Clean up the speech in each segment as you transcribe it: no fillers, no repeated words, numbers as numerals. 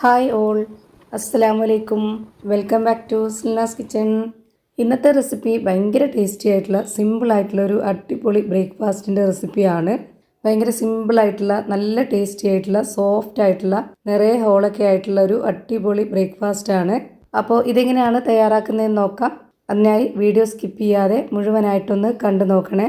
Hi all, അസ്സലാമു അലൈക്കും. Welcome back to Silna's kitchen. ഇന്നത്തെ റെസിപ്പി ഭയങ്കര ടേസ്റ്റി ആയിട്ടുള്ള സിമ്പിളായിട്ടുള്ള ഒരു അടിപൊളി ബ്രേക്ക്ഫാസ്റ്റിൻ്റെ റെസിപ്പിയാണ്. ഭയങ്കര സിമ്പിളായിട്ടുള്ള നല്ല ടേസ്റ്റി ആയിട്ടുള്ള സോഫ്റ്റ് ആയിട്ടുള്ള നിറയെ ഹോളൊക്കെ ആയിട്ടുള്ള ഒരു അടിപൊളി ബ്രേക്ക്ഫാസ്റ്റാണ്. അപ്പോൾ ഇതെങ്ങനെയാണ് തയ്യാറാക്കുന്നതെന്ന് നോക്കാം. അതിനായി വീഡിയോ സ്കിപ്പ് ചെയ്യാതെ മുഴുവനായിട്ടൊന്ന് കണ്ടു നോക്കണേ.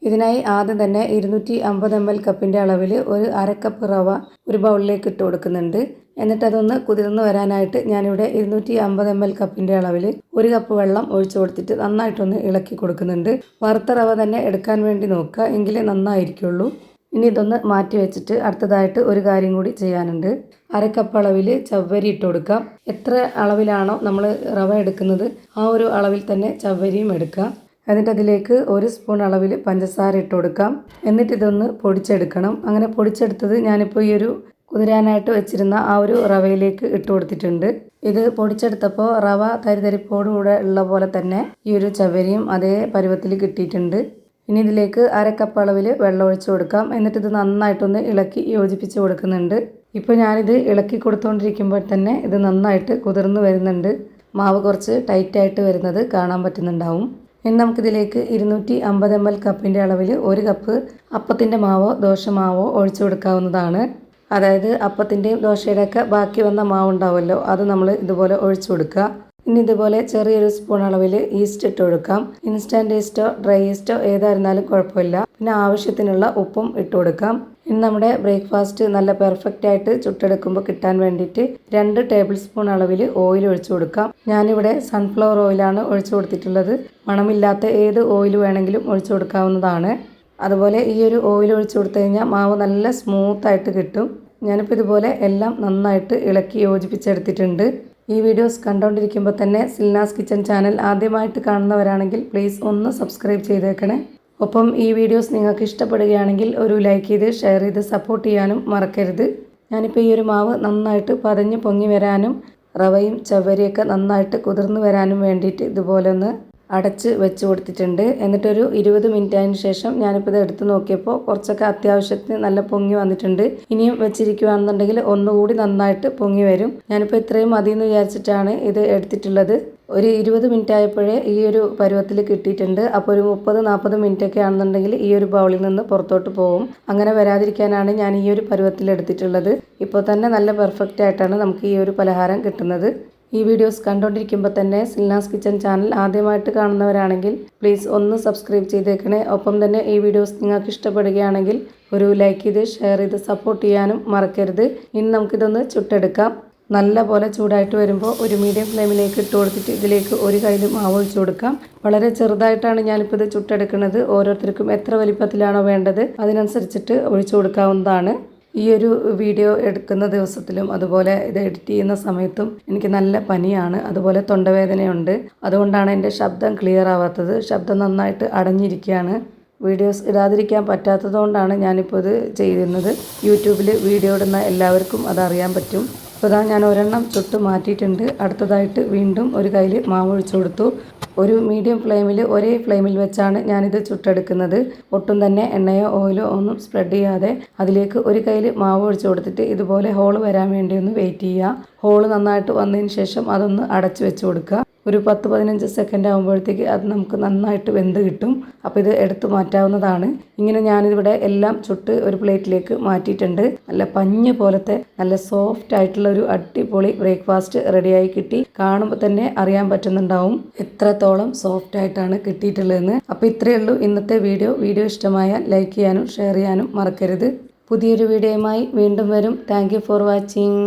ഇതിനായി ആദ്യം തന്നെ 250 ml കപ്പിൻ്റെ അളവിൽ ഒരു അരക്കപ്പ് റവ ഒരു ബൗളിലേക്ക് ഇട്ട് കൊടുക്കുന്നുണ്ട്. എന്നിട്ട് അതൊന്ന് കുതിർന്ന് വരാനായിട്ട് ഞാനിവിടെ 250 ml കപ്പിൻ്റെ അളവിൽ ഒരു കപ്പ് വെള്ളം ഒഴിച്ചു കൊടുത്തിട്ട് നന്നായിട്ടൊന്ന് ഇളക്കി കൊടുക്കുന്നുണ്ട്. വറുത്ത റവ തന്നെ എടുക്കാൻ വേണ്ടി നോക്കുക, എങ്കിലേ നന്നായിരിക്കുള്ളൂ. ഇനി ഇതൊന്ന് മാറ്റി വെച്ചിട്ട് അടുത്തതായിട്ട് ഒരു കാര്യം കൂടി ചെയ്യാനുണ്ട്. അരക്കപ്പ് അളവിൽ ചവ്വരി ഇട്ട് കൊടുക്കാം. എത്ര അളവിലാണോ നമ്മൾ റവ എടുക്കുന്നത് ആ ഒരു അളവിൽ തന്നെ ചവ്വരിയും എടുക്കാം. എന്നിട്ട് അതിലേക്ക് 1 സ്പൂൺ അളവിൽ പഞ്ചസാര ഇട്ട് കൊടുക്കാം. എന്നിട്ട് ഇതൊന്ന് പൊടിച്ചെടുക്കണം. അങ്ങനെ പൊടിച്ചെടുത്തത് ഞാനിപ്പോൾ ഈ ഒരു കുതിരാനായിട്ട് വെച്ചിരുന്ന ആ ഒരു റവയിലേക്ക് ഇട്ട് കൊടുത്തിട്ടുണ്ട്. ഇത് പൊടിച്ചെടുത്തപ്പോൾ റവ തരിതരിപ്പോടുകൂടെ ഉള്ള പോലെ തന്നെ ഈ ഒരു ചവരിയും അതേ പരുവത്തിൽ കിട്ടിയിട്ടുണ്ട്. ഇനി ഇതിലേക്ക് അരക്കപ്പ് അളവിൽ വെള്ളം ഒഴിച്ച് കൊടുക്കാം. എന്നിട്ട് ഇത് നന്നായിട്ടൊന്ന് ഇളക്കി യോജിപ്പിച്ച് കൊടുക്കുന്നുണ്ട്. ഇപ്പോൾ ഞാനിത് ഇളക്കി കൊടുത്തുകൊണ്ടിരിക്കുമ്പോൾ തന്നെ ഇത് നന്നായിട്ട് കുതിർന്ന് വരുന്നുണ്ട്. മാവ് കുറച്ച് ടൈറ്റായിട്ട് വരുന്നത് കാണാൻ പറ്റുന്നുണ്ടാവും. ഇനി നമുക്കിതിലേക്ക് 250 ml കപ്പിൻ്റെ അളവിൽ 1 കപ്പ് അപ്പത്തിൻ്റെ മാവോ ദോശമാവോ ഒഴിച്ചു കൊടുക്കാവുന്നതാണ്. അതായത് അപ്പത്തിൻ്റെയും ദോശയുടെയൊക്കെ ബാക്കി വന്ന മാവുണ്ടാവുമല്ലോ, അത് നമ്മൾ ഇതുപോലെ ഒഴിച്ചു കൊടുക്കുക. ഇനി ഇതുപോലെ ചെറിയൊരു സ്പൂൺ അളവിൽ ഈസ്റ്റ് ഇട്ട് കൊടുക്കാം. ഇൻസ്റ്റൻറ്റ് ഈസ്റ്റോ ഡ്രൈ ഈസ്റ്റോ ഏതായിരുന്നാലും കുഴപ്പമില്ല. പിന്നെ ആവശ്യത്തിനുള്ള ഉപ്പും ഇട്ട് കൊടുക്കാം. ഇനി നമ്മുടെ ബ്രേക്ക്ഫാസ്റ്റ് നല്ല പെർഫെക്റ്റ് ആയിട്ട് ചുട്ടെടുക്കുമ്പോൾ കിട്ടാൻ വേണ്ടിയിട്ട് 2 ടേബിൾ സ്പൂൺ അളവിൽ ഓയിൽ ഒഴിച്ചു കൊടുക്കാം. ഞാനിവിടെ സൺഫ്ലവർ ഓയിലാണ് ഒഴിച്ചു കൊടുത്തിട്ടുള്ളത്. മണമില്ലാത്ത ഏത് ഓയിൽ വേണമെങ്കിലും ഒഴിച്ചു കൊടുക്കാവുന്നതാണ്. അതുപോലെ ഈ ഒരു ഓയിൽ ഒഴിച്ചു കൊടുത്തു കഴിഞ്ഞാൽ മാവ് നല്ല സ്മൂത്തായിട്ട് കിട്ടും. ഞാനിപ്പോൾ ഇതുപോലെ എല്ലാം നന്നായിട്ട് ഇളക്കി യോജിപ്പിച്ചെടുത്തിട്ടുണ്ട്. ഈ വീഡിയോസ് കണ്ടുകൊണ്ടിരിക്കുമ്പോൾ തന്നെ സിൽനാസ് കിച്ചൺ ചാനൽ ആദ്യമായിട്ട് കാണുന്നവരാണെങ്കിൽ പ്ലീസ് ഒന്ന് സബ്സ്ക്രൈബ് ചെയ്തേക്കണേ. ഒപ്പം ഈ വീഡിയോസ് നിങ്ങൾക്ക് ഇഷ്ടപ്പെടുകയാണെങ്കിൽ ഒരു ലൈക്ക് ചെയ്ത് ഷെയർ ചെയ്ത് സപ്പോർട്ട് ചെയ്യാനും മറക്കരുത്. ഞാനിപ്പോൾ ഈ ഒരു മാവ് നന്നായിട്ട് പതഞ്ഞ് പൊങ്ങി വരാനും റവയും ചവ്വരിയൊക്കെ നന്നായിട്ട് കുതിർന്ന് വരാനും വേണ്ടിയിട്ട് ഇതുപോലെ ഒന്ന് അടച്ച് വെച്ച് കൊടുത്തിട്ടുണ്ട്. എന്നിട്ടൊരു 20 മിനിറ്റ് അതിന് ശേഷം ഞാനിപ്പോൾ ഇത് എടുത്ത് നോക്കിയപ്പോൾ കുറച്ചൊക്കെ അത്യാവശ്യത്തിന് നല്ല പൊങ്ങി വന്നിട്ടുണ്ട്. ഇനിയും വെച്ചിരിക്കുകയാണെന്നുണ്ടെങ്കിൽ ഒന്നുകൂടി നന്നായിട്ട് പൊങ്ങി വരും. ഞാനിപ്പോൾ ഇത്രയും മതി എന്ന് വിചാരിച്ചിട്ടാണ് ഇത് എടുത്തിട്ടുള്ളത്. ഒരു 20 മിനിറ്റ് ആയപ്പോഴേ ഈ ഒരു പരുവത്തിൽ കിട്ടിയിട്ടുണ്ട്. അപ്പോൾ ഒരു 30-40 മിനിറ്റ് ഒക്കെ ആണെന്നുണ്ടെങ്കിൽ ഈ ഒരു ബൗളിൽ നിന്ന് പുറത്തോട്ട് പോകും. അങ്ങനെ വരാതിരിക്കാനാണ് ഞാൻ ഈ ഒരു പരുവത്തിൽ എടുത്തിട്ടുള്ളത്. ഇപ്പോൾ തന്നെ നല്ല പെർഫെക്റ്റ് ആയിട്ടാണ് നമുക്ക് ഈ ഒരു പലഹാരം കിട്ടുന്നത്. ഈ വീഡിയോസ് കണ്ടുകൊണ്ടിരിക്കുമ്പോൾ തന്നെ സിൽനാസ് കിച്ചൺ ചാനൽ ആദ്യമായിട്ട് കാണുന്നവരാണെങ്കിൽ പ്ലീസ് ഒന്ന് സബ്സ്ക്രൈബ് ചെയ്തേക്കണേ. ഒപ്പം തന്നെ ഈ വീഡിയോസ് നിങ്ങൾക്ക് ഇഷ്ടപ്പെടുകയാണെങ്കിൽ ഒരു ലൈക്ക് ചെയ്ത് ഷെയർ ചെയ്ത് സപ്പോർട്ട് ചെയ്യാനും മറക്കരുത്. ഇനി നമുക്കിതൊന്ന് ചുട്ടെടുക്കാം. നല്ല പോലെ ചൂടായിട്ട് വരുമ്പോൾ ഒരു മീഡിയം ഫ്ലെയിമിലേക്ക് ഇട്ട് കൊടുത്തിട്ട് ഇതിലേക്ക് ഒരു കയ്യിൽ മാവ് ഒഴിച്ചു കൊടുക്കാം. വളരെ ചെറുതായിട്ടാണ് ഞാനിപ്പോൾ ഇത് ചുട്ടെടുക്കുന്നത്. ഓരോരുത്തർക്കും എത്ര വലിപ്പത്തിലാണോ വേണ്ടത് അതിനനുസരിച്ചിട്ട് ഒഴിച്ചു കൊടുക്കാവുന്നതാണ്. ഈ ഒരു വീഡിയോ എടുക്കുന്ന ദിവസത്തിലും അതുപോലെ ഇത് എഡിറ്റ് ചെയ്യുന്ന സമയത്തും എനിക്ക് നല്ല പനിയാണ്, അതുപോലെ തൊണ്ടവേദനയുണ്ട്. അതുകൊണ്ടാണ് എൻ്റെ ശബ്ദം ക്ലിയർ ആവാത്തത്. ശബ്ദം നന്നായിട്ട് അടഞ്ഞിരിക്കുകയാണ്. വീഡിയോസ് ഇടാതിരിക്കാൻ പറ്റാത്തതുകൊണ്ടാണ് ഞാനിപ്പോൾ ഇത് ചെയ്യുന്നത്. യൂട്യൂബിൽ വീഡിയോ ഇടുന്ന എല്ലാവർക്കും അതറിയാൻ പറ്റും. അപ്പോൾ ഇതാ ഞാൻ ഒരെണ്ണം ചുട്ട് മാറ്റിയിട്ടുണ്ട്. അടുത്തതായിട്ട് വീണ്ടും ഒരു കയ്യിൽ മാവ് ഒഴിച്ചു കൊടുത്തു. ഒരു മീഡിയം ഫ്ലെയിമിൽ ഒരേ ഫ്ലെയിമിൽ വെച്ചാണ് ഞാനിത് ചുട്ടെടുക്കുന്നത്. ഒട്ടും തന്നെ എണ്ണയോ ഓയിലോ ഒന്നും സ്പ്രെഡ് ചെയ്യാതെ അതിലേക്ക് ഒരു കയ്യിൽ മാവ് ഒഴിച്ചു കൊടുത്തിട്ട് ഇതുപോലെ ഹോൾ വരാൻ വേണ്ടി ഒന്ന് വെയിറ്റ് ചെയ്യുക. ഹോൾ നന്നായിട്ട് വന്നതിന് ശേഷം അതൊന്ന് അടച്ചു വെച്ച് കൊടുക്കുക. ഒരു 10-15 സെക്കൻഡ് ആകുമ്പോഴത്തേക്ക് അത് നമുക്ക് നന്നായിട്ട് വെന്ത് കിട്ടും. അപ്പോൾ ഇത് എടുത്ത് മാറ്റാവുന്നതാണ്. ഇങ്ങനെ ഞാനിവിടെ എല്ലാം ചുട്ട് ഒരു പ്ലേറ്റിലേക്ക് മാറ്റിയിട്ടുണ്ട്. നല്ല പഞ്ഞ് പോലത്തെ നല്ല സോഫ്റ്റ് ആയിട്ടുള്ള ഒരു അടിപൊളി ബ്രേക്ക്ഫാസ്റ്റ് റെഡിയായി കിട്ടി. കാണുമ്പോൾ തന്നെ അറിയാൻ പറ്റുന്നുണ്ടാവും എത്രത്തോളം സോഫ്റ്റ് ആയിട്ടാണ് കിട്ടിയിട്ടുള്ളതെന്ന്. അപ്പോൾ ഇത്രയേ ഉള്ളൂ ഇന്നത്തെ വീഡിയോ ഇഷ്ടമായാൽ ലൈക്ക് ചെയ്യാനും ഷെയർ ചെയ്യാനും മറക്കരുത്. പുതിയൊരു വീഡിയോയുമായി വീണ്ടും വരും. Thank you for watching.